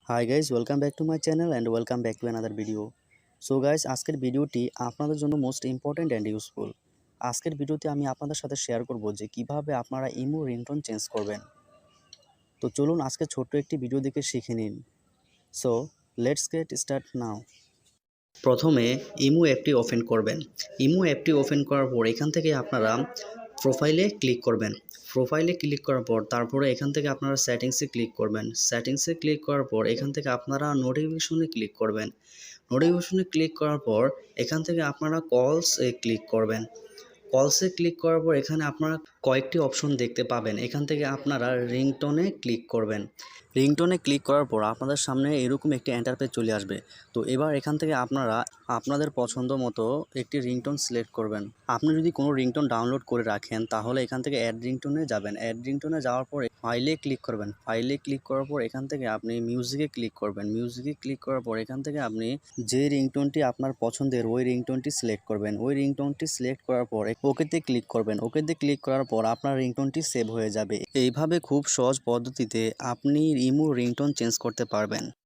Hi guys, welcome back to my channel and welcome back to another video. So guys, আজকের ভিডিওটি আপনাদের জন্য most important and useful. আজকের ভিডিওতে আমি আপনাদের সাথে শেয়ার করব যে কিভাবে আপনারা ইমো রিংটোন চেঞ্জ করবেন। তো চলুন আজকে ছোট্ট একটি ভিডিও দেখে শিখে নিন। So let's get start now. প্রথমে ইমো অ্যাপটি ওপেন করবেন। ইমো অ্যাপটি ওপেন করার পর এখান থেকে আপনারা প্রোফাইলে ক্লিক করবেন। প্রোফাইলে ক্লিক করার পর তারপরে এখান থেকে আপনারা সেটিংসে ক্লিক করবেন। সেটিংসে ক্লিক করার পর এখান থেকে আপনারা নোটিফিকেশনে ক্লিক করবেন। নোটিফিকেশনে ক্লিক করার পর এখান থেকে আপনারা কলসে ক্লিক করবেন। কলসে ক্লিক করার পর এখানে আপনারা কয়েকটি অপশন দেখতে পাবেন। এখান থেকে আপনারা রিংটোনে ক্লিক করবেন। রিংটোনে ক্লিক করার পর আপনাদের সামনে এরকম একটি ইন্টারফেস চলে আসবে। তো এবার এখান থেকে আপনারা আপনাদের পছন্দ মতো একটি রিংটোন সিলেক্ট করবেন। আপনি যদি কোনো রিংটোন ডাউনলোড করে রাখেন তাহলে এখান থেকে অ্যাড রিংটোনে যাবেন। অ্যাড রিংটোনে যাওয়ার পরে ফাইলে ক্লিক করবেন। ফাইলে ক্লিক করার পর এখান থেকে আপনি মিউজিকে ক্লিক করবেন। মিউজিকে ক্লিক করার পর এখান থেকে আপনি যে রিংটোনটি আপনার পছন্দের ওই রিংটোনটি সিলেক্ট করবেন। ওই রিংটোনটি সিলেক্ট করার পর ওকেতে ক্লিক করবেন। ওকেতে ক্লিক করার পর আপনার রিংটোনটি সেভ হয়ে যাবে। এইভাবে খুব সহজ পদ্ধতিতে আপনি ইমো রিংটোন চেঞ্জ করতে পারবেন।